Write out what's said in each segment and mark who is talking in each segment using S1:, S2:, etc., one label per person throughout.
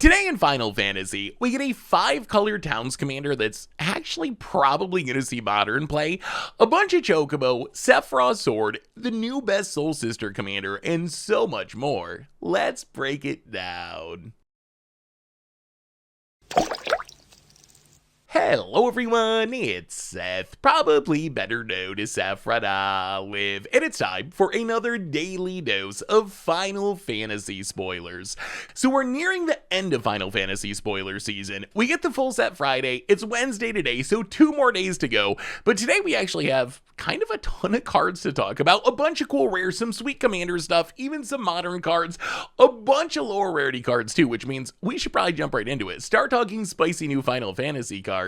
S1: Today in Final Fantasy, we get a 5-color Towns commander that's actually probably going to see modern play, a bunch of Chocobo, Sephiroth Sword, the new best Soul Sister commander, and so much more. Let's break it down. Hello everyone, it's Seth, probably better known as Sephiroth Almasy, and it's time for another daily dose of Final Fantasy spoilers. So we're nearing the end of Final Fantasy spoiler season. We get the full set Friday, it's Wednesday today, so 2 more days to go, but today we actually have kind of a ton of cards to talk about, a bunch of cool rares, some sweet commander stuff, even some modern cards, a bunch of lower rarity cards too, which means we should probably jump right into it. Start talking spicy new Final Fantasy cards.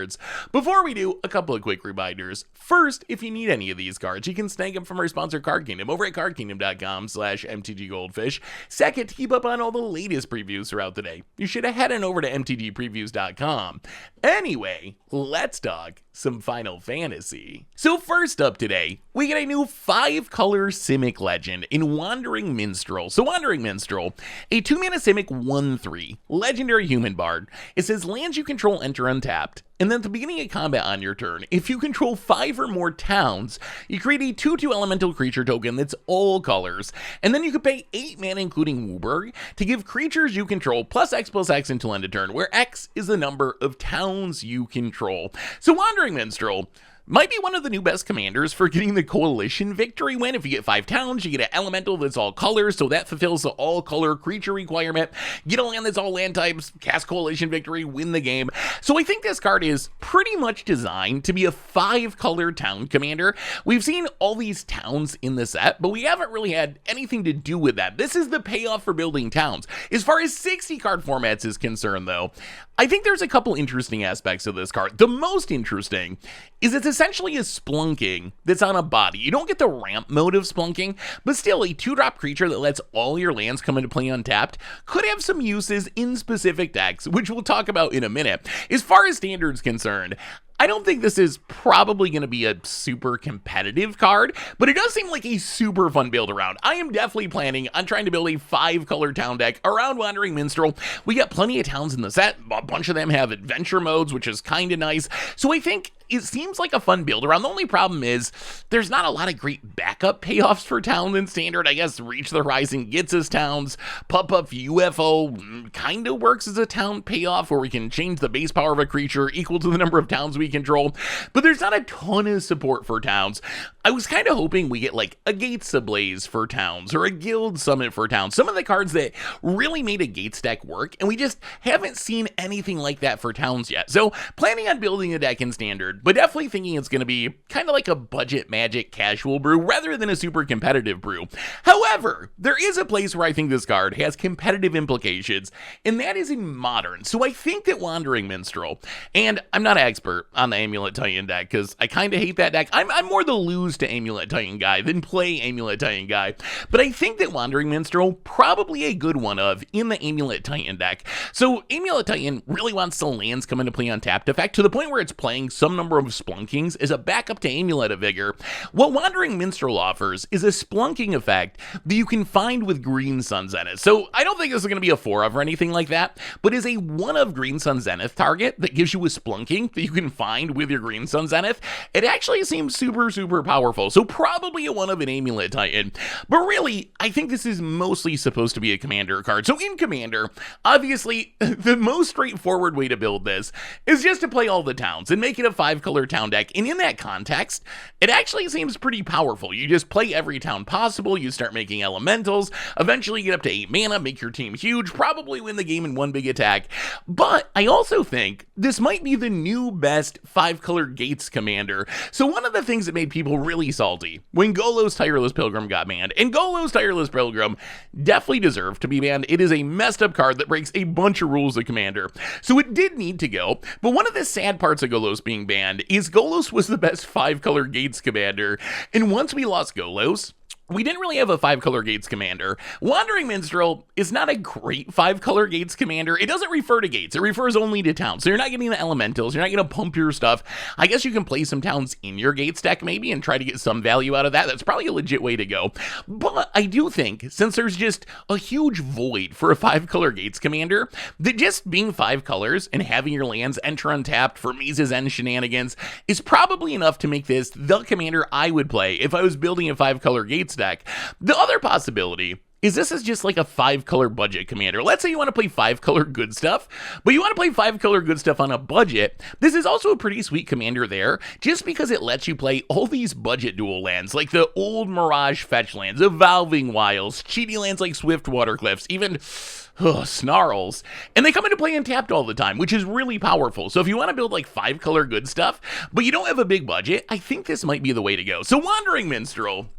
S1: Before we do, a couple of quick reminders. First, if you need any of these cards, you can snag them from our sponsor Card Kingdom over at cardkingdom.com/MTGGoldfish. Second, to keep up on all the latest previews throughout the day, you should head on over to MTGpreviews.com. Anyway, let's talk some Final Fantasy. So first up today, we get a new 5-color Simic legend in Wandering Minstrel. So Wandering Minstrel, a 2-mana Simic 1/3, legendary human bard. It says lands you control enter untapped, and then at the beginning of combat on your turn, if you control 5 or more towns, you create a 2/2 elemental creature token that's all colors, and then you can pay 8 mana including Wooburg to give creatures you control +X until end of turn, where X is the number of towns you control. So Wandering Minstrel might be one of the new best commanders for getting the coalition victory win. If you get 5 towns, you get an elemental that's all colors, so that fulfills the all color creature requirement. Get a land that's all land types, cast coalition victory, win the game. So I think this card is pretty much designed to be a 5-color town commander. We've seen all these towns in the set, but we haven't really had anything to do with that. This is the payoff for building towns. As far as 60 card formats is concerned though, I think there's a couple interesting aspects of this card. The most interesting is it's essentially a Splunking that's on a body. You don't get the ramp mode of Splunking, but still a 2-drop creature that lets all your lands come into play untapped could have some uses in specific decks, which we'll talk about in a minute. As far as standard's concerned, I don't think this is probably going to be a super competitive card, but it does seem like a super fun build around. I am definitely planning on trying to build a 5-color town deck around Wandering Minstrel. We got plenty of towns in the set. A bunch of them have adventure modes, which is kind of nice. So I think it seems like a fun build around. The only problem is there's not a lot of great backup payoffs for towns in standard. I guess Reach the Horizon gets us towns. Puff UFO kind of works as a town payoff where we can change the base power of a creature equal to the number of towns we control, but there's not a ton of support for towns. I was kind of hoping we get like a Gates Ablaze for towns or a Guild Summit for towns, some of the cards that really made a Gates deck work, and we just haven't seen anything like that for towns yet. So planning on building a deck in standard, but definitely thinking it's going to be kind of like a budget Magic casual brew rather than a super competitive brew. However, there is a place where I think this card has competitive implications, and that is in Modern. So I think that Wandering Minstrel, and I'm not an expert on the Amulet Titan deck because I kind of hate that deck. I'm more the lose to Amulet Titan guy than play Amulet Titan guy, but I think that Wandering Minstrel probably a good one of in the Amulet Titan deck. So Amulet Titan really wants the lands come into play untapped effect to the point where it's playing some number of Splunkings as a backup to Amulet of Vigor. What Wandering Minstrel offers is a Splunking effect that you can find with Green Sun Zenith. So I don't think this is going to be a 4 of or anything like that, but is a 1 of Green Sun Zenith target that gives you a Splunking that you can find with your Green Sun Zenith. It actually seems super powerful, so probably a 1 of an Amulet Titan. But really, I think this is mostly supposed to be a commander card. So in Commander, obviously, the most straightforward way to build this is just to play all the towns and make it a 5-color town deck, and in that context, it actually seems pretty powerful. You just play every town possible, you start making elementals, eventually get up to 8 mana, make your team huge, probably win the game in 1 big attack. But I also think this might be the new best 5-color Gates commander. So one of the things that made people really salty when Golo's Tireless Pilgrim got banned, and Golo's Tireless Pilgrim definitely deserved to be banned. It is a messed up card that breaks a bunch of rules of Commander, so it did need to go. But one of the sad parts of Golos being banned is Golos was the best 5-color Gates commander, and once we lost Golos, we didn't really have a 5-color gates commander. Wandering Minstrel is not a great 5-color gates commander. It doesn't refer to gates. It refers only to towns. So you're not getting the elementals. You're not going to pump your stuff. I guess you can play some towns in your gates deck maybe and try to get some value out of that. That's probably a legit way to go. But I do think, since there's just a huge void for a 5-color gates commander, that just being 5 colors and having your lands enter untapped for Maze's End shenanigans is probably enough to make this the commander I would play if I was building a 5-color gates deck. The other possibility is this is just like a 5-color budget commander. Let's say you want to play 5-color good stuff, but you want to play 5-color good stuff on a budget. This is also a pretty sweet commander there, just because it lets you play all these budget dual lands, like the old Mirage fetch lands, Evolving Wilds, cheaty lands like Swift Watercliffs, even Snarls, and they come into play untapped all the time, which is really powerful. So if you want to build like 5-color good stuff, but you don't have a big budget, I think this might be the way to go. So Wandering Minstrel,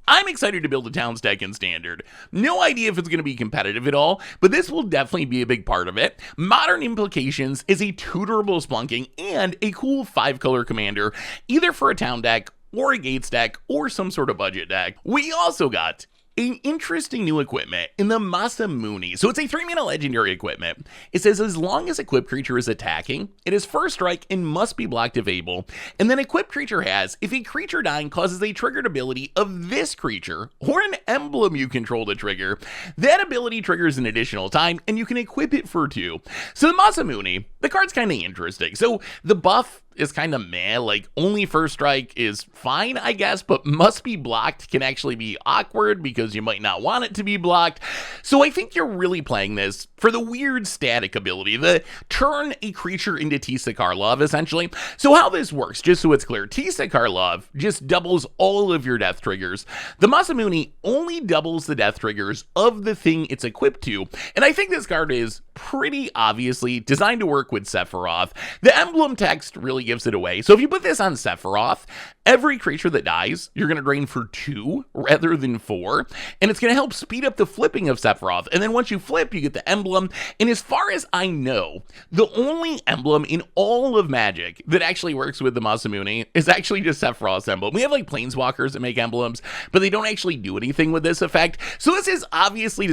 S1: I'm excited to build a Towns deck in Standard. No idea if it's going to be competitive at all, but this will definitely be a big part of it. Modern Implications is a tutorable Splunking and a cool 5-color commander, either for a Town deck or a Gates deck or some sort of budget deck. We also got an interesting new equipment in the Masamune. So it's a 3-mana legendary equipment. It says as long as equipped creature is attacking, it is first strike and must be blocked if able. And then equipped creature has, if a creature dying causes a triggered ability of this creature or an emblem you control to trigger, that ability triggers an additional time and you can equip it for 2. So the Masamune, the card's kind of interesting. So the buff is kind of meh, like only first strike is fine, I guess, but must be blocked can actually be awkward because you might not want it to be blocked. So I think you're really playing this for the weird static ability, the turn a creature into Tisa Karlov, essentially. So how this works, just so it's clear, Tisa Karlov just doubles all of your death triggers. The Masamune only doubles the death triggers of the thing it's equipped to, and I think this card is pretty obviously designed to work with Sephiroth. The emblem text really gives it away. So if you put this on Sephiroth, every creature that dies, you're going to drain for 2 rather than 4, and it's going to help speed up the flipping of Sephiroth. And then once you flip, you get the emblem, and as far as I know, the only emblem in all of Magic that actually works with the Masamune is actually just Sephiroth's emblem. We have like Planeswalkers that make emblems, but they don't actually do anything with this effect. So this is obviously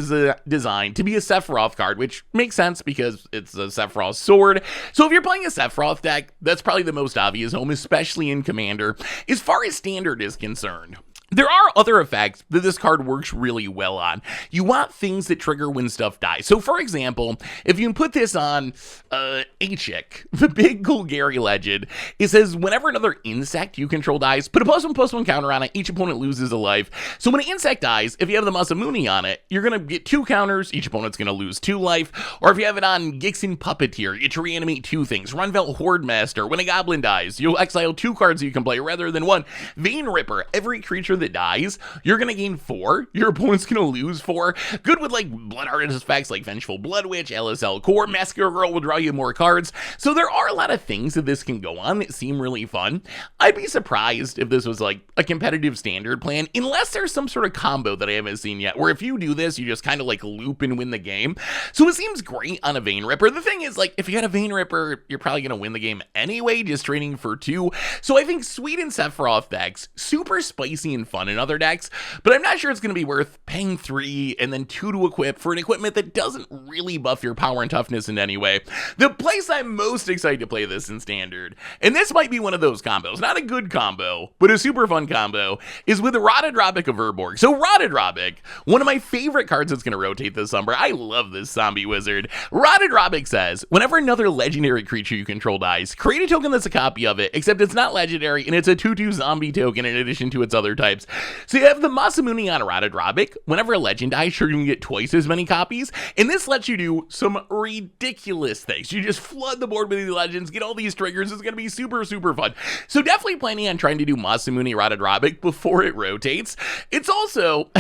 S1: designed to be a Sephiroth card, which makes sense because it's a Sephiroth sword. So if you're playing a Sephiroth deck, that's probably the most obvious home, especially in Commander. As far as Standard is concerned, there are other effects that this card works really well on. You want things that trigger when stuff dies. So for example, if you can put this on Airship, the big Golgari legend, it says whenever another insect you control dies, put a +1/+1 counter on it, each opponent loses a life. So when an insect dies, if you have the Masamune on it, you're going to get 2 counters, each opponent's going to lose 2 life. Or if you have it on Gixin Puppeteer, you get to reanimate 2 things. Runvelt Horde Master, when a goblin dies, you'll exile 2 cards you can play rather than 1. Vein Ripper, every creature that dies, you're gonna gain 4, your opponent's gonna lose 4. Good with like blood artifacts like Vengeful Blood Witch, LSL Core, Massacre Girl will draw you more cards. So there are a lot of things that this can go on that seem really fun. I'd be surprised if this was like a competitive Standard plan, unless there's some sort of combo that I haven't seen yet, where if you do this, you just kind of like loop and win the game. So it seems great on a Vein Ripper. The thing is, like, if you had a Vein Ripper, you're probably gonna win the game anyway, just training for 2. So I think sweet and Sephiroth decks, super spicy and fun in other decks, but I'm not sure it's going to be worth paying 3 and then 2 to equip for an equipment that doesn't really buff your power and toughness in any way. The place I'm most excited to play this in Standard, and this might be one of those combos, not a good combo, but a super fun combo, is with Rotted Robic of Urborg. So Rotted Robic, one of my favorite cards that's going to rotate this summer. I love this zombie wizard. Rotted Robic says, whenever another legendary creature you control dies, create a token that's a copy of it, except it's not legendary, and it's a 2/2 zombie token in addition to its other types. So you have the Masamune on Rotted Robic. Whenever a legend dies, you're going to get twice as many copies, and this lets you do some ridiculous things. You just flood the board with these legends, get all these triggers. It's going to be super, super fun. So definitely planning on trying to do Masamune Rotted Robic before it rotates. It's also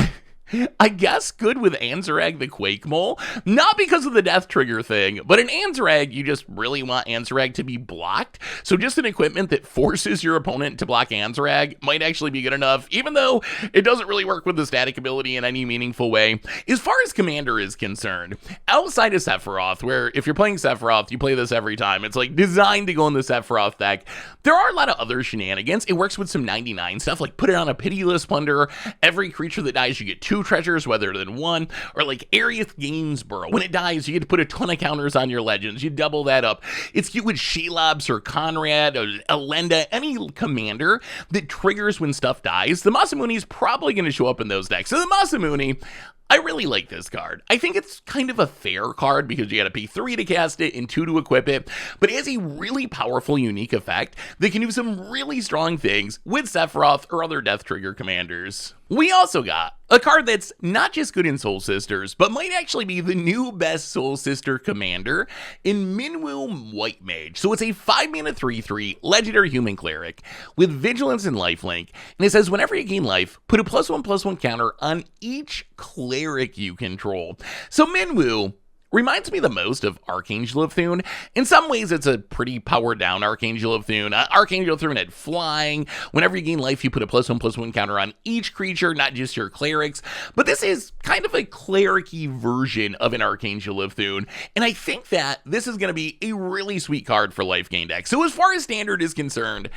S1: I guess good with Anzurag the Quake Mole, not because of the death trigger thing, but in Anzurag, you just really want Anzurag to be blocked, so just an equipment that forces your opponent to block Anzurag might actually be good enough, even though it doesn't really work with the static ability in any meaningful way. As far as Commander is concerned, outside of Sephiroth, where if you're playing Sephiroth, you play this every time, it's like designed to go in the Sephiroth deck, there are a lot of other shenanigans. It works with some 99 stuff, like put it on a Pitiless Plunderer, every creature that dies you get 2 treasures rather than 1, or like Aerith Gainsborough, when it dies you get to put a ton of counters on your legends, you double that up. It's cute with Shelobs or Conrad or Elenda, any commander that triggers when stuff dies. The Masamune is probably going to show up in those decks. So the Masamune, I really like this card. I think it's kind of a fair card because you gotta pay 3 to cast it and 2 to equip it, but it has a really powerful, unique effect that can do some really strong things with Sephiroth or other Death Trigger commanders. We also got a card that's not just good in Soul Sisters, but might actually be the new best Soul Sister commander in Minwu White Mage. So it's a 5-mana 3/3 legendary human cleric with Vigilance and Lifelink, and it says whenever you gain life, put a +1/+1 counter on each cleric you control. So Minwu reminds me the most of Archangel of Thune. In some ways, it's a pretty powered down Archangel of Thune. Archangel of Thune had flying. Whenever you gain life, you put a +1/+1 counter on each creature, not just your clerics. But this is kind of a cleric-y version of an Archangel of Thune. And I think that this is going to be a really sweet card for life gain deck. So as far as standard is concerned,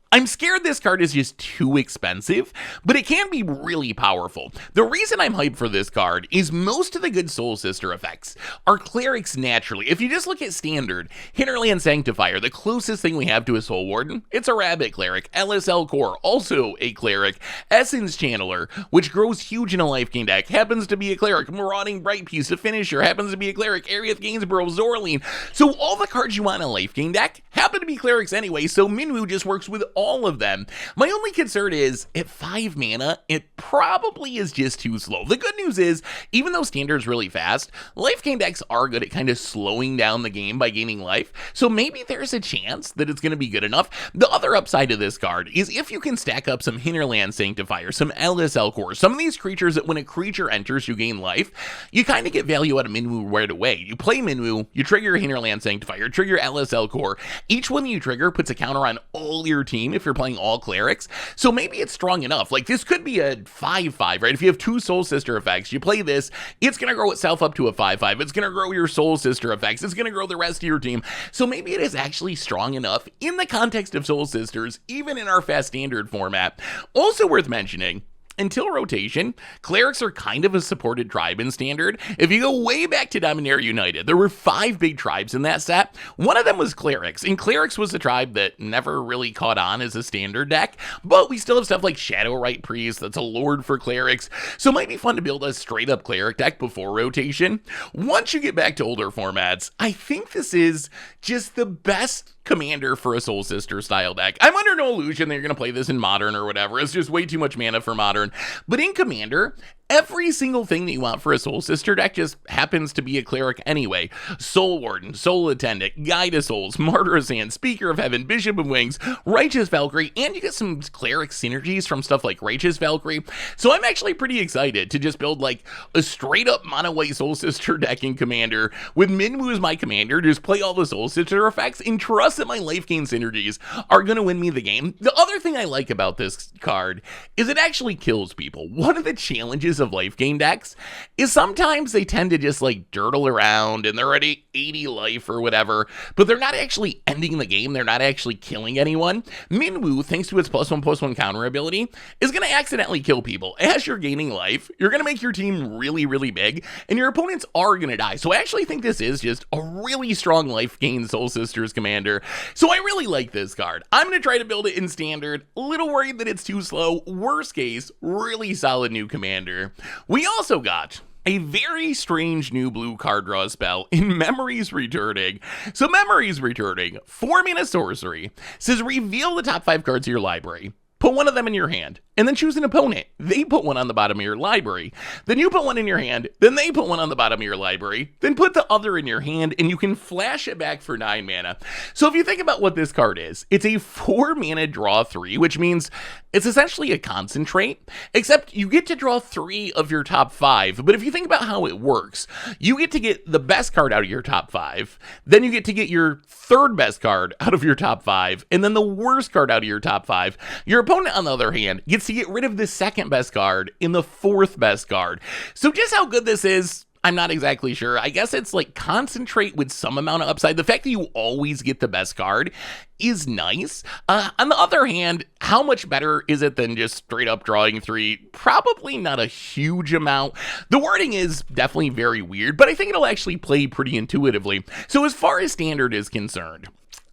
S1: I'm scared this card is just too expensive, but it can be really powerful. The reason I'm hyped for this card is most of the good Soul Sister effects are clerics naturally. If you just look at standard, Hinterland Sanctifier, the closest thing we have to a Soul Warden, it's a Rabbit Cleric. LSL Core, also a cleric. Essence Channeler, which grows huge in a life gain deck, happens to be a cleric. Marauding Bright Piece, a finisher, happens to be a cleric. Aerith Gainsborough, Zorleen. So all the cards you want in a life gain deck happen to be clerics anyway, so Minwu just works with all of them. My only concern is, at 5 mana, it probably is just too slow. The good news is, even though standard's really fast, life gain decks are good at kind of slowing down the game by gaining life, so maybe there's a chance that it's going to be good enough. The other upside of this card is if you can stack up some Hinterland Sanctifier, some LSL Core, some of these creatures that when a creature enters you gain life, you kind of get value out of Minwu right away. You play Minwu, you trigger your Hinterland Sanctifier, trigger LSL Core, each one you trigger puts a counter on all your team if you're playing all clerics, so maybe it's strong enough. Like, this could be a 5/5, right? If you have 2 Soul Sister effects, you play this, it's gonna grow itself up to a 5/5, it's gonna grow your Soul Sister effects, it's gonna grow the rest of your team, so maybe it is actually strong enough in the context of Soul Sisters, even in our fast standard format. Also worth mentioning, until rotation, clerics are kind of a supported tribe in standard. If you go way back to Dominaria United, there were 5 big tribes in that set. One of them was clerics, and clerics was a tribe that never really caught on as a standard deck, but we still have stuff like Shadowrite Priest that's a lord for clerics, so it might be fun to build a straight up cleric deck before rotation. Once you get back to older formats, I think this is just the best commander for a Soul Sister style deck. I'm under no illusion that you're going to play this in Modern or whatever. It's just way too much mana for Modern. But in Commander, every single thing that you want for a Soul Sister deck just happens to be a cleric anyway. Soul Warden, Soul Attendant, Guide of Souls, Martyr of Sand, Speaker of Heaven, Bishop of Wings, Righteous Valkyrie, and you get some cleric synergies from stuff like Righteous Valkyrie. So I'm actually pretty excited to just build like a straight up mono white Soul Sister deck in Commander with Minwu as my commander, just play all the Soul Sister effects and trust that my life gain synergies are going to win me the game. The other thing I like about this card is it actually kills people. One of the challenges of life gain decks is sometimes they tend to just like dirtle around and they're already 80 life or whatever, but they're not actually ending the game. They're not actually killing anyone. Minwu, thanks to its +1/+1 counter ability, is going to accidentally kill people. As you're gaining life, you're going to make your team really, really big, and your opponents are going to die. So I actually think this is just a really strong life gain Soul Sisters commander. So I really like this card. I'm going to try to build it in standard. A little worried that it's too slow. Worst case, really solid new commander. We also got a very strange new blue card draw spell in Memories Returning. So Memories Returning, 4 mana sorcery, says reveal the top 5 cards of your library. put one of them in your hand, and then choose an opponent. They put one on the bottom of your library. Then you put one in your hand, then they put one on the bottom of your library, then put the other in your hand, and you can flash it back for 9 mana. So if you think about what this card is, it's a 4 mana draw 3, which means it's essentially a concentrate, except you get to draw 3 of your top 5. But if you think about how it works, you get to get the best card out of your top 5, then you get to get your third best card out of your top 5, and then the worst card out of your top 5. Your opponent, on the other hand, gets to get rid of the second best card in the fourth best card. So just how good this is, I'm not exactly sure. I guess it's like concentrate with some amount of upside. The fact that you always get the best card is nice. On the other hand, how much better is it than just straight up drawing 3? Probably not a huge amount. The wording is definitely very weird, but I think it'll actually play pretty intuitively. So as far as standard is concerned,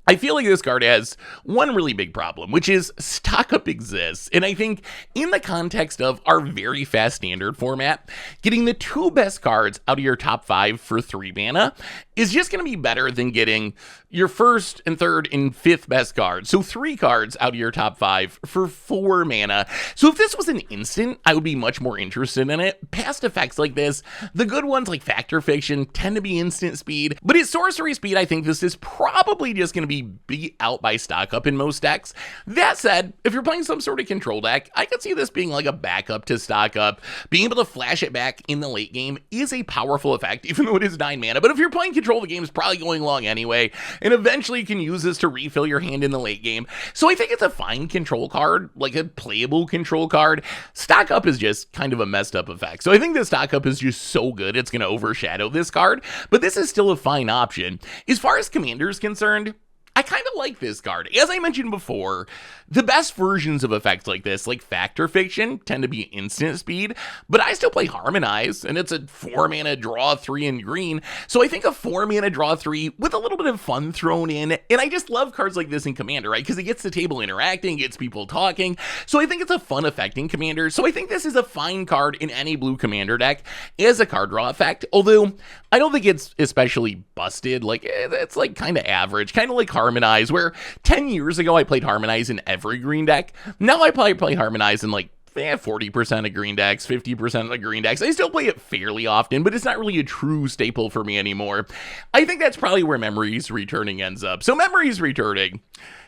S1: I feel like this card has one really big problem, which is stock up exists. And I think in the context of our very fast standard format, getting the 2 best cards out of your top 5 for 3 mana is just going to be better than getting your first and third and fifth best cards. So 3 cards out of your top 5 for 4 mana. So if this was an instant, I would be much more interested in it. Past effects like this, the good ones like Fact or Fiction tend to be instant speed, but at sorcery speed, I think this is probably just going to be beat out by stock up in most decks. That said, if you're playing some sort of control deck, I could see this being like a backup to stock up. Being able to flash it back in the late game is a powerful effect, even though it is 9 mana. But if you're playing control, the game is probably going long anyway, and eventually you can use this to refill your hand in the late game. So I think it's a fine control card, like a playable control card. Stock up is just kind of a messed up effect. So I think the stock up is just so good it's going to overshadow this card, but this is still a fine option. As far as Commander is concerned, I kind of like this card. As I mentioned before, the best versions of effects like this, like Fact or Fiction, tend to be instant speed, but I still play Harmonize, and it's a 4 mana draw 3 in green, so I think a 4 mana draw 3 with a little bit of fun thrown in, and I just love cards like this in Commander, right? Because it gets the table interacting, gets people talking, so I think it's a fun effect in Commander, so I think this is a fine card in any blue Commander deck as a card draw effect, although I don't think it's especially busted. Like, it's like kind of average, kind of like Harmonize, where 10 years ago I played Harmonize in every green deck. Now I probably play Harmonize in like 40% of green decks, 50% of green decks. I still play it fairly often, but it's not really a true staple for me anymore. I think that's probably where Memories Returning ends up. So Memories Returning,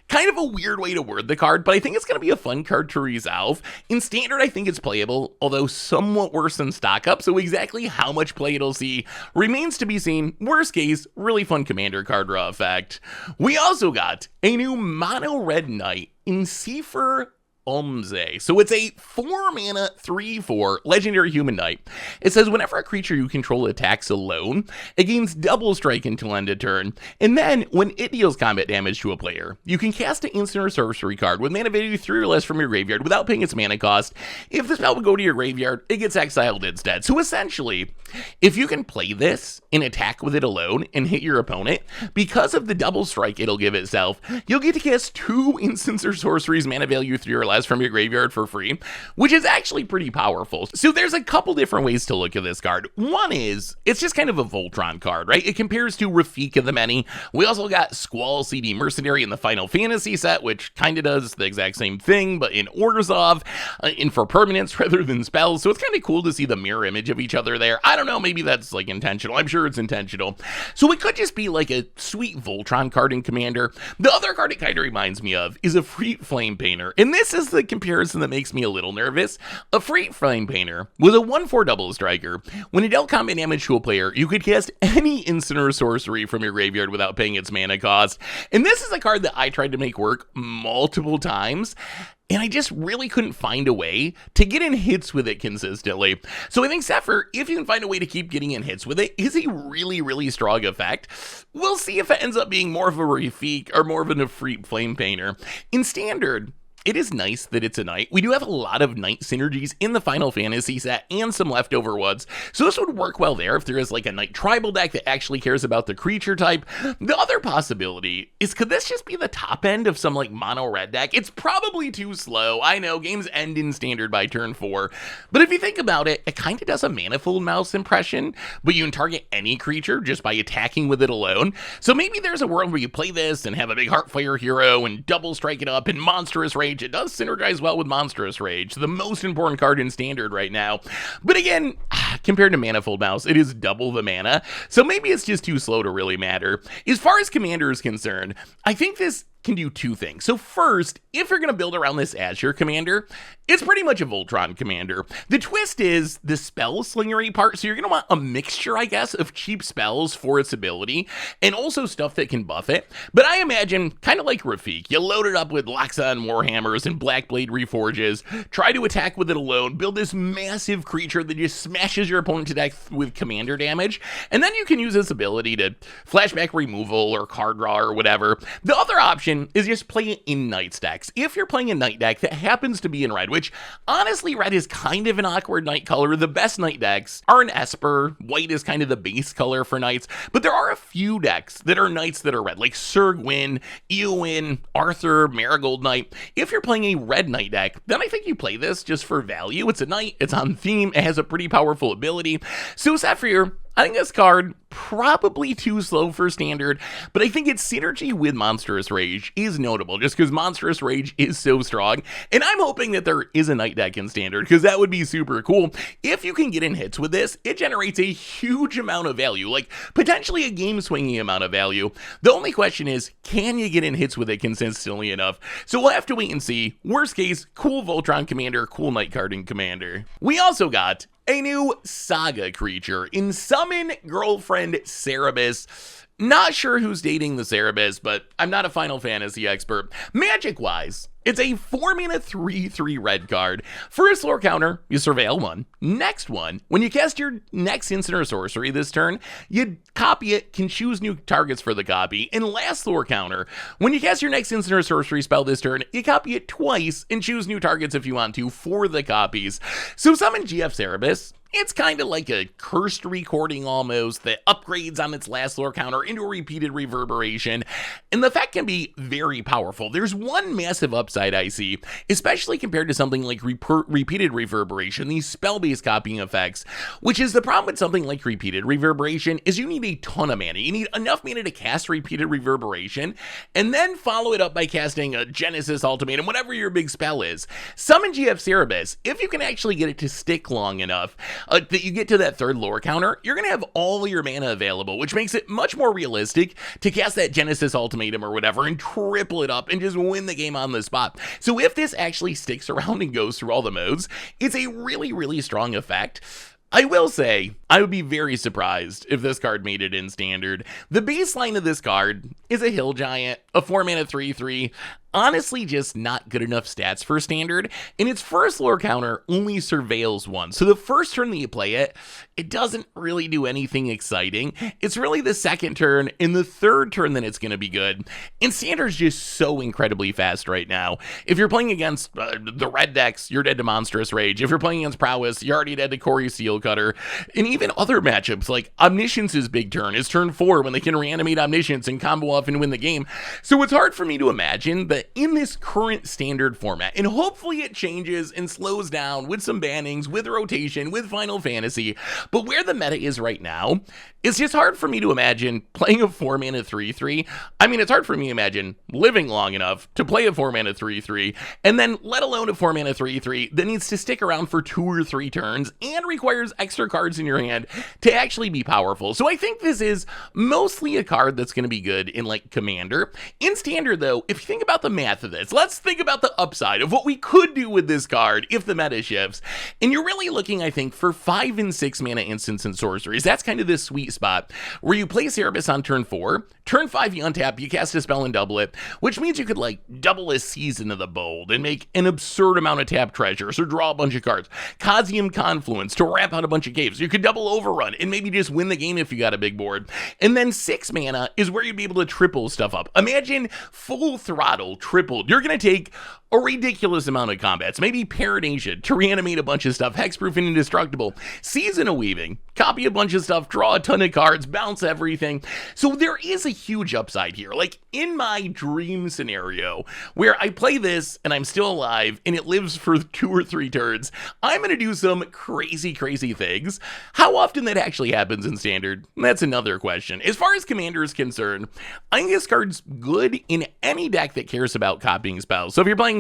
S1: kind of a weird way to word the card, but I think it's going to be a fun card to resolve. In Standard, I think it's playable, although somewhat worse than stock up, so exactly how much play it'll see remains to be seen. Worst case, really fun Commander card draw effect. We also got a new mono red knight in Seifer Almasy. So it's a 4 mana 3/4 legendary human knight. It says whenever a creature you control attacks alone, it gains double strike until end of turn. And then when it deals combat damage to a player, you can cast an instant or sorcery card with mana value 3 or less from your graveyard without paying its mana cost. If the spell would go to your graveyard, it gets exiled instead. So essentially, if you can play this and attack with it alone and hit your opponent, because of the double strike it'll give itself, you'll get to cast 2 instants or sorceries mana value 3 or less from your graveyard for free, which is actually pretty powerful. So there's a couple different ways to look at this card. One is, it's just kind of a Voltron card, right? It compares to Rafika the Many. We also got Squall CD Mercenary in the Final Fantasy set, which kind of does the exact same thing, but in Orzhov, and for permanents rather than spells. So it's kind of cool to see the mirror image of each other there. I don't know, maybe that's like intentional. I'm sure it's intentional. So it could just be like a sweet Voltron card in Commander. The other card it kind of reminds me of is a Freet Flame Painter, and this is the comparison that makes me a little nervous. A Freet Flame Painter was a 1/4 double striker. When it dealt combat damage to a player, you could cast any instant or sorcery from your graveyard without paying its mana cost. And this is a card that I tried to make work multiple times, and I just really couldn't find a way to get in hits with it consistently. So I think Seifer, if you can find a way to keep getting in hits with it, is a really, really strong effect. We'll see if it ends up being more of a Rafik or more of an Freet Flame Painter. In Standard, it is nice that it's a knight. We do have a lot of knight synergies in the Final Fantasy set and some leftover ones, so this would work well there if there is like a knight tribal deck that actually cares about the creature type. The other possibility is, could this just be the top end of some like mono red deck? It's probably too slow. I know games end in Standard by turn 4, but if you think about it, it kind of does a Manifold Mouse impression, but you can target any creature just by attacking with it alone. So maybe there's a world where you play this and have a big Heartfire hero and double strike it up and Monstrous Rage Rage. It does synergize well with Monstrous Rage, the most important card in Standard right now. But again, compared to Manifold Mouse, it is double the mana, so maybe it's just too slow to really matter. As far as Commander is concerned, I think this can do two things. So first, if you're going to build around this Azure commander, it's pretty much a Voltron commander. The twist is the spell slingery part, so you're going to want a mixture, I guess, of cheap spells for its ability, and also stuff that can buff it. But I imagine, kind of like Rafik, you load it up with Loxodon Warhammers and Blackblade Reforges, try to attack with it alone, build this massive creature that just smashes your opponent to death with commander damage, and then you can use this ability to flashback removal or card draw or whatever. The other option is just play it in Night stacks. If you're playing a Night deck that happens to be in red, which honestly red is kind of an awkward Night color, the best Night decks are an Esper, white is kind of the base color for Knights, but there are a few decks that are Knights that are red, like Surgwin, Eowyn, Arthur, Marigold Knight. If you're playing a red Knight deck, then I think you play this just for value. It's a Knight, it's on theme, it has a pretty powerful ability. So Zephyr, I think this card probably too slow for Standard, but I think its synergy with Monstrous Rage is notable just because Monstrous Rage is so strong, and I'm hoping that there is a Night deck in Standard because that would be super cool. If you can get in hits with this, it generates a huge amount of value, like potentially a game-swinging amount of value. The only question is, can you get in hits with it consistently enough? So we'll have to wait and see. Worst case, cool Voltron commander, cool Night card in commander. We also got a new Saga creature in Summon Girlfriend Cereberus. Not sure who's dating the Cereberus, but I'm not a Final Fantasy expert. Magic-wise, it's a 4-mana 3/3 red card. First lore counter, you surveil one. Next one, when you cast your next instant or sorcery this turn, you copy it, can choose new targets for the copy. And last lore counter, when you cast your next instant or sorcery spell this turn, you copy it twice and choose new targets if you want to for the copies. So summon GF Cereberus. It's kind of like a cursed recording almost that upgrades on its last lore counter into a repeated reverberation, and the effect can be very powerful. There's one massive upside I see, especially compared to something like repeated reverberation, these spell-based copying effects, which is the problem with something like repeated reverberation is you need a ton of mana. You need enough mana to cast repeated reverberation, and then follow it up by casting a Genesis Ultimatum, whatever your big spell is. Summon GF Cereberus, if you can actually get it to stick long enough, that you get to that third lore counter, you're going to have all your mana available, which makes it much more realistic to cast that Genesis Ultimatum or whatever and triple it up and just win the game on the spot. So if this actually sticks around and goes through all the modes, it's a really, really strong effect. I will say, I would be very surprised if this card made it in Standard. The baseline of this card is a Hill Giant, a 4-mana 3/3, honestly just not good enough stats for Standard, and its first lore counter only surveils one. So the first turn that you play it, it doesn't really do anything exciting. It's really the second turn and the third turn that it's going to be good. And Standard's just so incredibly fast right now. If you're playing against the red decks, you're dead to Monstrous Rage. If you're playing against Prowess, you're already dead to Corey Steelcutter. And even other matchups like Omniscience's big turn is turn 4 when they can reanimate Omniscience and combo off and win the game. So it's hard for me to imagine that in this current Standard format, and hopefully it changes and slows down with some bannings, with rotation, with Final Fantasy, but where the meta is right now, it's just hard for me to imagine playing a 4-mana 3/3. I mean, it's hard for me to imagine living long enough to play a 4-mana 3/3, and then let alone a 4-mana 3/3 that needs to stick around for 2 or 3 turns and requires extra cards in your hand to actually be powerful. So I think this is mostly a card that's going to be good in like Commander. In Standard though, if you think about the math of this, let's think about the upside of what we could do with this card if the meta shifts. And you're really looking, I think, for 5 and 6 mana instants and sorceries. That's kind of this sweet spot where you play Cereberus on turn 4, turn 5 you untap, you cast a spell and double it, which means you could like double a Season of the Bold and make an absurd amount of tap treasures or draw a bunch of cards. Cosium Confluence to ramp out a bunch of caves. You could double Overrun and maybe just win the game if you got a big board. And then 6 mana is where you'd be able to triple stuff up. Imagine full throttle tripled. You're going to take a ridiculous amount of combats, maybe Paradation to reanimate a bunch of stuff, Hexproof and Indestructible, Season of Weaving, copy a bunch of stuff, draw a ton of cards, bounce everything. So there is a huge upside here. Like in my dream scenario where I play this and I'm still alive and it lives for 2 or 3 turns, I'm going to do some crazy things. How often that actually happens in Standard, that's another question. As far as Commander is concerned, I think this card's good in any deck that cares about copying spells. So if you're playing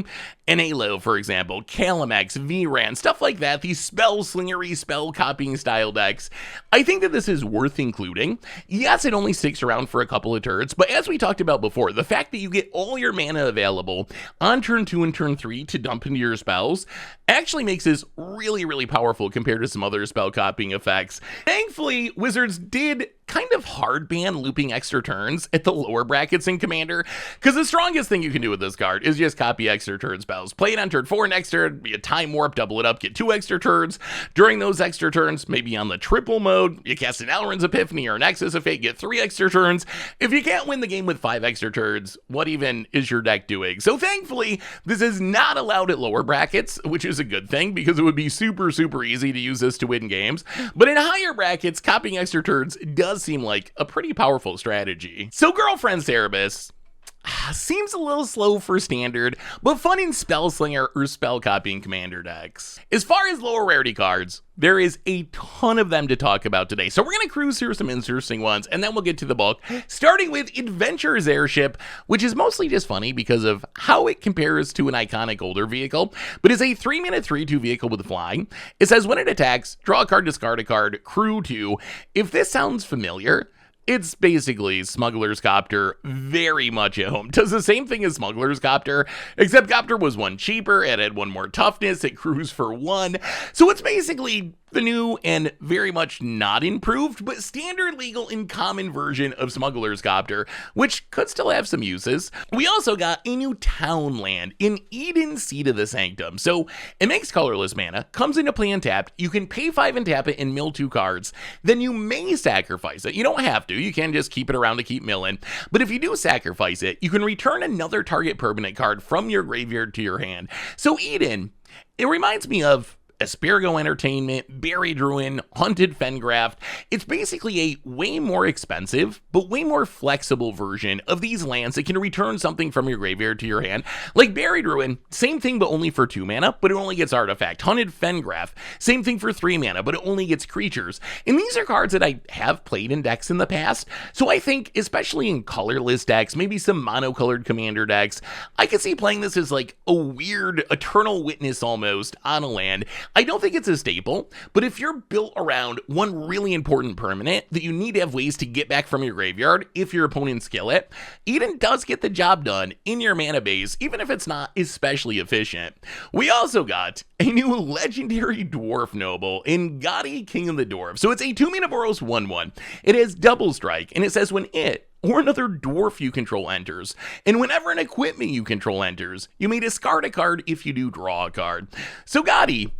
S1: Halo, for example, Calamex, VRAN, stuff like that, these spell slingery, spell copying style decks. I think that this is worth including. Yes, it only sticks around for a couple of turns, but as we talked about before, the fact that you get all your mana available on turn 2 and turn 3 to dump into your spells actually makes this really, really powerful compared to some other spell copying effects. Thankfully, Wizards did kind of hard ban looping extra turns at the lower brackets in Commander, because the strongest thing you can do with this card is just copy extra turn spells. Play it on turn 4, next turn, be a time warp, double it up, get 2 extra turns. During those extra turns, maybe on the triple mode, you cast an Elrond's Epiphany or an Nexus of Fate, get 3 extra turns. If you can't win the game with 5 extra turns, what even is your deck doing? So thankfully, this is not allowed at lower brackets, which is a good thing, because it would be super, super easy to use this to win games. But in higher brackets, copying extra turns does seem like a pretty powerful strategy. So Girlfriend Cereberus seems a little slow for standard, but fun in spell slinger or spell copying Commander decks. As far as lower rarity cards, there is a ton of them to talk about today, so we're going to cruise through some interesting ones, and then we'll get to the bulk, starting with Adventurer's Airship, which is mostly just funny because of how it compares to an iconic older vehicle, but is a 3-mana 3/2 vehicle with flying. It says when it attacks, draw a card, discard a card, crew 2. If this sounds familiar, it's basically Smuggler's Copter very much at home. Does the same thing as Smuggler's Copter, except Copter was 1 cheaper, it had 1 more toughness, it crews for 1. So it's basically the new and very much not improved, but standard, legal, and common version of Smuggler's Copter, which could still have some uses. We also got a new town land in Eden, Seat of the Sanctum. So it makes colorless mana, comes into play untapped, you can pay 5 and tap it and mill 2 cards, then you may sacrifice it. You don't have to, you can just keep it around to keep milling, but if you do sacrifice it, you can return another target permanent card from your graveyard to your hand. So Eden, it reminds me of Aspergo Entertainment, Buried Ruin, Hunted Fengraft. It's basically a way more expensive, but way more flexible version of these lands that can return something from your graveyard to your hand. Like Buried Ruin, same thing but only for 2 mana, but it only gets artifact. Hunted Fengraft, same thing for 3 mana, but it only gets creatures. And these are cards that I have played in decks in the past, so I think, especially in colorless decks, maybe some monocolored Commander decks, I could see playing this as like a weird Eternal Witness almost on a land. I don't think it's a staple, but if you're built around one really important permanent that you need to have ways to get back from your graveyard if your opponents kill it, Eden does get the job done in your mana base, even if it's not especially efficient. We also got a new legendary dwarf noble in Giott, King of the Dwarves. So it's a 2-mana Boros 1/1. It has double strike, and it says when it or another dwarf you control enters, and whenever an equipment you control enters, you may discard a card if you do draw a card. So Giott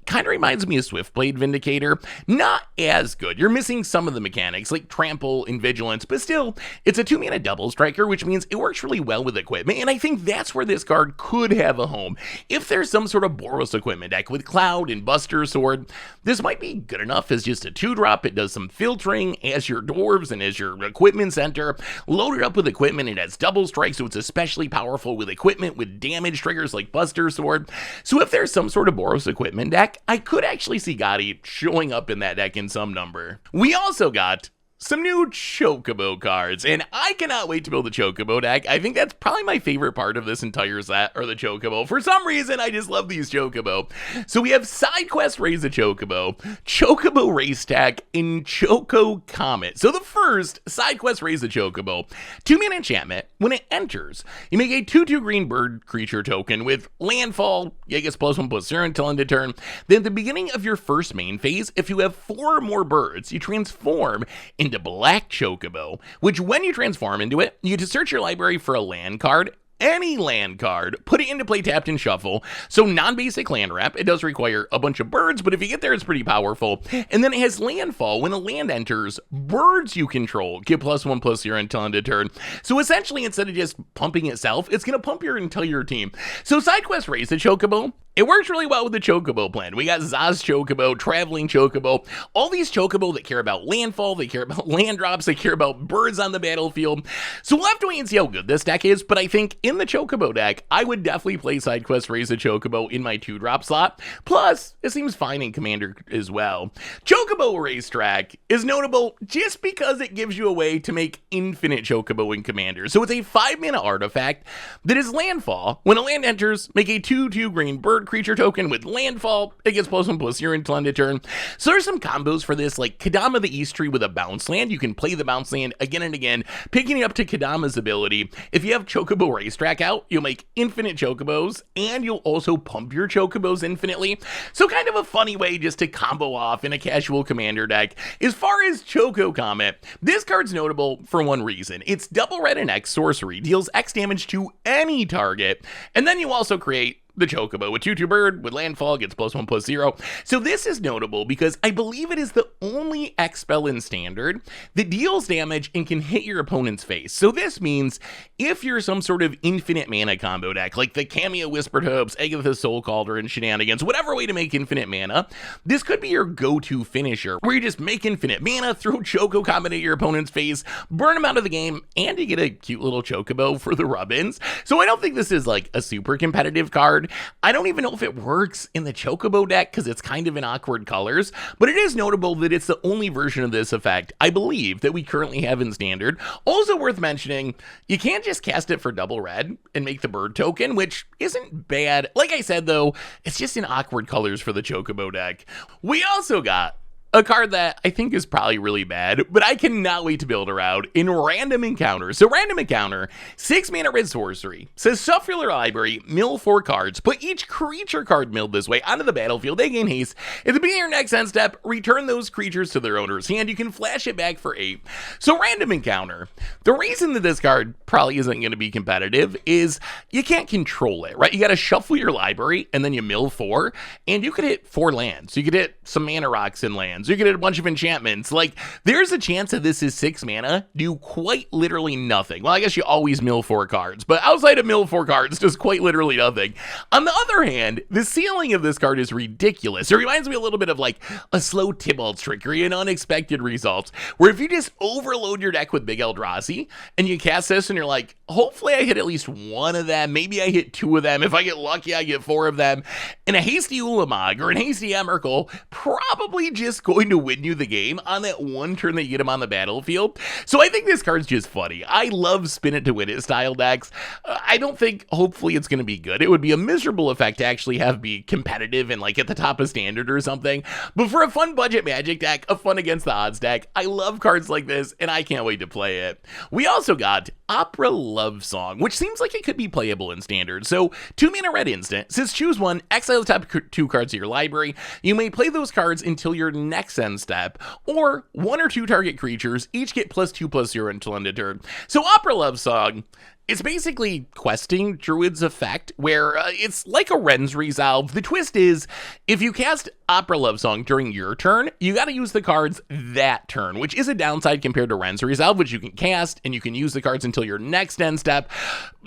S1: kind of reminds me of Swiftblade Vindicator. Not as good. You're missing some of the mechanics like Trample and Vigilance, but still, it's a 2-mana double striker, which means it works really well with equipment, and I think that's where this card could have a home. If there's some sort of Boros equipment deck with Cloud and Buster Sword, this might be good enough as just a 2-drop. It does some filtering as your dwarves and as your equipment center. Loaded up with equipment, it has double strike, so it's especially powerful with equipment with damage triggers like Buster Sword. So if there's some sort of Boros equipment deck, I could actually see Giott showing up in that deck in some number. We also got some new Chocobo cards, and I cannot wait to build the Chocobo deck. I think that's probably my favorite part of this entire set, or the Chocobo. For some reason, I just love these Chocobo. So we have Side Quest Raise the Chocobo, Chocobo Race Tech, and Choco Comet. So the first, Side Quest Raise the Chocobo, 2-mana enchantment. When it enters, you make a 2/2 green bird creature token with landfall, Jaeger's +1/+0 until end of turn. Then at the beginning of your first main phase, if you have 4 or more birds, you transform into Black Chocobo, which when you transform into it, you get to search your library for a land card, any land card, put it into play tapped and shuffle. So non-basic land wrap. It does require a bunch of birds, but if you get there, it's pretty powerful. And then it has landfall. When a land enters, birds you control get +1/+0 until end of turn. So essentially, instead of just pumping itself, it's going to pump your entire team. So Side Quest Raise the Chocobo, it works really well with the Chocobo plan. We got Zaz Chocobo, Traveling Chocobo, all these Chocobo that care about landfall, they care about land drops, they care about birds on the battlefield. So we'll have to wait and see how good this deck is, but I think in the Chocobo deck, I would definitely play Side Quest Raise a Chocobo in my 2-drop slot. Plus, it seems fine in Commander as well. Chocobo Racetrack is notable just because it gives you a way to make infinite Chocobo in Commander. So it's a 5-mana artifact that is landfall. When a land enters, make a 2/2 green bird creature token with landfall. It gets +1/+0 until end of turn. So there's some combos for this, like Kadama the East Tree with a bounce land. You can play the bounce land again and again, picking it up to Kadama's ability. If you have Chocobo Racetrack out, you'll make infinite Chocobos, and you'll also pump your Chocobos infinitely. So kind of a funny way just to combo off in a casual Commander deck. As far as Choco Comet, this card's notable for one reason. It's double red and X sorcery, deals X damage to any target, and then you also create the Chocobo with 2/2 bird with landfall, gets +1/+0. So this is notable because I believe it is the only X spell in Standard that deals damage and can hit your opponent's face. So this means if you're some sort of infinite mana combo deck, like the Cameo Whispered Hopes, Agatha's Soul Cauldron, shenanigans, whatever way to make infinite mana, this could be your go-to finisher, where you just make infinite mana, throw Choco Comet at your opponent's face, burn them out of the game, and you get a cute little Chocobo for the rub-ins. So I don't think this is like a super competitive card. I don't even know if it works in the Chocobo deck because it's kind of in awkward colors, but it is notable that it's the only version of this effect, I believe, that we currently have in Standard. Also worth mentioning, you can't just cast it for double red and make the bird token, which isn't bad. Like I said though, it's just in awkward colors for the Chocobo deck. We also got a card that I think is probably really bad, but I cannot wait to build around in Random Encounter. So Random Encounter, 6 mana red sorcery, says shuffle your library, mill 4 cards, put each creature card milled this way onto the battlefield, they gain haste. At the beginning of your next end step, return those creatures to their owner's hand. You can flash it back for 8. So Random Encounter, the reason that this card probably isn't going to be competitive is you can't control it, right? You got to shuffle your library and then you mill 4, and you could hit 4 lands. You could hit some mana rocks and lands. You could hit a bunch of enchantments. Like, there's a chance that this is 6 mana, do quite literally nothing. Well, I guess you always mill 4 cards, but outside of mill 4 cards, does quite literally nothing. On the other hand, the ceiling of this card is ridiculous. It reminds me a little bit of like a slow Tybalt's trickery and unexpected results, where if you just overload your deck with Big Eldrazi and you cast this and you're like, hopefully I hit at least 1 of them, maybe I hit 2 of them, if I get lucky I get 4 of them, and a hasty Ulamog or an hasty Emrakul probably just going to win you the game on that one turn that you get him on the battlefield. So I think this card's just funny. I love spin it to win it style decks. I don't think, hopefully, it's going to be good. It would be a miserable effect to actually have be competitive and like at the top of Standard or something. But for a fun budget Magic deck, a fun against the odds deck, I love cards like this and I can't wait to play it. We also got Opera Love Song, which seems like it could be playable in Standard. So 2 mana red instant, says choose one, exile the top 2 cards of your library. You may play those cards until your next end step, or 1 or 2 target creatures each get +2/+0 until end of turn. So Opera Love Song, it's basically questing Druid's effect, where it's like a Ren's Resolve. The twist is, if you cast Opera Love Song during your turn, you got to use the cards that turn, which is a downside compared to Ren's Resolve, which you can cast, and you can use the cards until your next end step.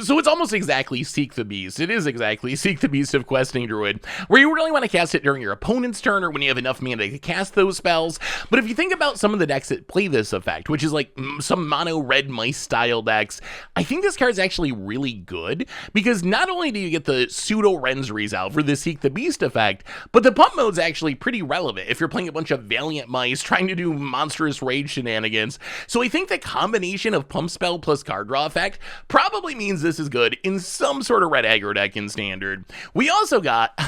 S1: So it's almost exactly Seek the Beast. It is exactly Seek the Beast of Questing Druid, where you really want to cast it during your opponent's turn, or when you have enough mana to cast those spells. But if you think about some of the decks that play this effect, which is like some mono red mice style decks, I think this card's actually really good, because not only do you get the pseudo Ren's Resolve for the Seek the Beast effect, but the pump mode's actually pretty relevant if you're playing a bunch of Valiant Mice trying to do monstrous rage shenanigans. So I think the combination of pump spell plus card draw effect probably means this is good in some sort of red aggro deck in Standard. We also got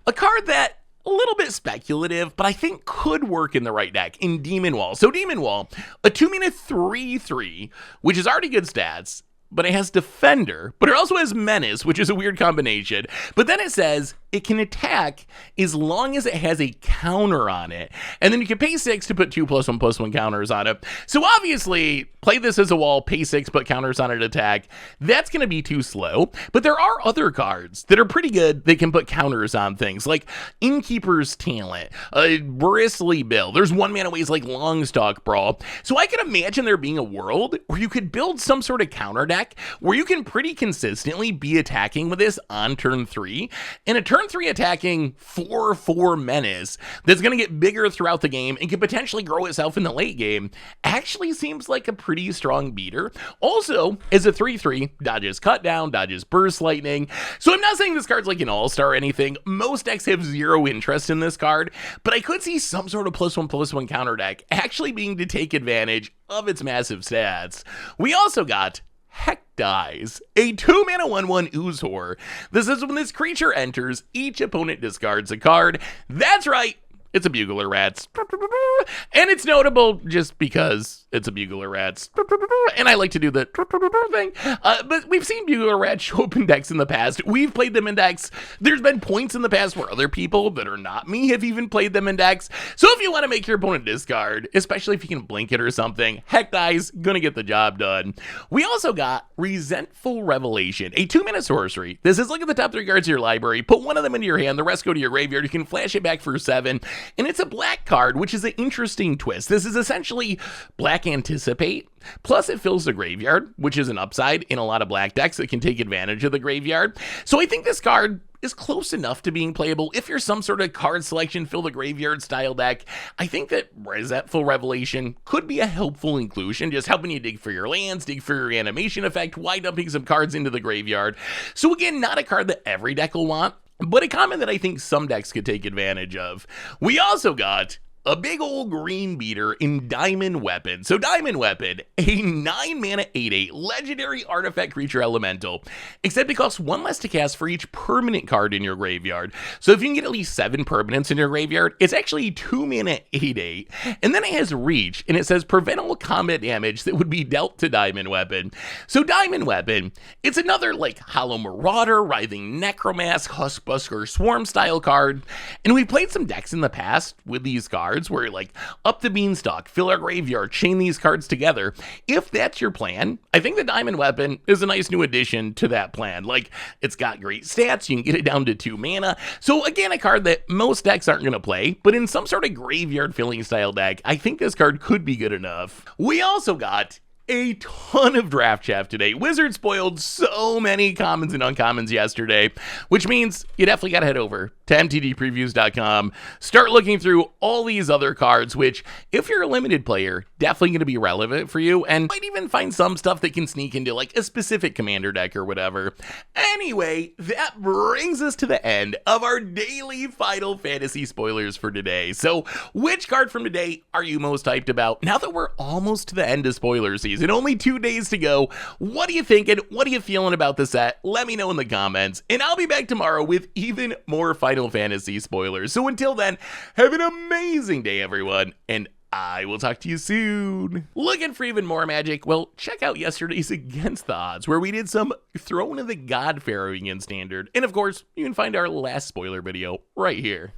S1: a card that a little bit speculative, but I think could work in the right deck in Demon Wall. So Demon Wall, a 2 mana 3/3, which is already good stats, but it has Defender, but it also has Menace, which is a weird combination. But then it says it can attack as long as it has a counter on it. And then you can pay 6 to put 2+1/+1 counters on it. So obviously, play this as a wall, pay 6, put counters on it, attack. That's going to be too slow. But there are other cards that are pretty good that can put counters on things, like Innkeeper's Talent, Bristly Bill. There's 1 mana ways like Longstalk Brawl. So I can imagine there being a world where you could build some sort of counter deck where you can pretty consistently be attacking with this on turn 3. And a turn turn 3 attacking 4/4 menace that's going to get bigger throughout the game and can potentially grow itself in the late game actually seems like a pretty strong beater. Also, as a 3/3, dodges cut down, dodges burst lightning. So I'm not saying this card's like an all-star or anything. Most decks have zero interest in this card, but I could see some sort of +1/+1 counter deck actually being to take advantage of its massive stats. We also got Hecteyes, a 2-mana 1/1 Oozhor. This is when this creature enters, each opponent discards a card. That's right, it's a Bugler Rats. And it's notable just because it's a Bugler Rats. And I like to do the thing. But we've seen Bugler Rats show up in decks in the past. We've played them in decks. There's been points in the past where other people that are not me have even played them in decks. So if you want to make your opponent discard, especially if you can blink it or something, Hecteyes gonna get the job done. We also got Resentful Revelation, a 2-mana sorcery. This is look at the top 3 cards of your library, put one of them into your hand, the rest go to your graveyard. You can flash it back for 7. And it's a black card, which is an interesting twist. This is essentially black Anticipate, plus it fills the graveyard, which is an upside in a lot of black decks that can take advantage of the graveyard. So I think this card is close enough to being playable if you're some sort of card selection, fill the graveyard style deck. I think that Resentful Revelation could be a helpful inclusion, just helping you dig for your lands, dig for your animation effect, while dumping some cards into the graveyard. So again, not a card that every deck will want, but a comment that I think some decks could take advantage of. We also got a big old green beater in Diamond Weapon. So Diamond Weapon, a 9-mana 8/8 legendary artifact creature elemental, except it costs 1 less to cast for each permanent card in your graveyard. So if you can get at least 7 permanents in your graveyard, it's actually 2-mana 8/8. And then it has reach, and it says prevent all combat damage that would be dealt to Diamond Weapon. So Diamond Weapon, it's another like Hollow Marauder, Writhing Necromask, Huskbuster Swarm style card. And we played some decks in the past with these cards where like up the beanstalk, fill our graveyard, chain these cards together. If that's your plan, I think the Diamond Weapon is a nice new addition to that plan. Like it's got great stats, you can get it down to 2 mana. So again, a card that most decks aren't going to play, but in some sort of graveyard filling style deck, I think this card could be good enough. We also got a ton of draft chaff today. Wizards spoiled so many commons and uncommons yesterday, which means you definitely got to head over to MTGPreviews.com, start looking through all these other cards, which if you're a limited player, definitely going to be relevant for you, and might even find some stuff that can sneak into like a specific commander deck or whatever. Anyway, that brings us to the end of our daily Final Fantasy spoilers for today. So which card from today are you most hyped about? Now that we're almost to the end of spoiler season, only 2 days to go, what are you thinking? What are you feeling about the set? Let me know in the comments, and I'll be back tomorrow with even more Final Fantasy spoilers. So until then, have an amazing day, everyone, and I will talk to you soon. Looking for even more magic? Well, check out yesterday's Against the Odds, where we did some Throne of the God Pharaohing in Standard. And of course, you can find our last spoiler video right here.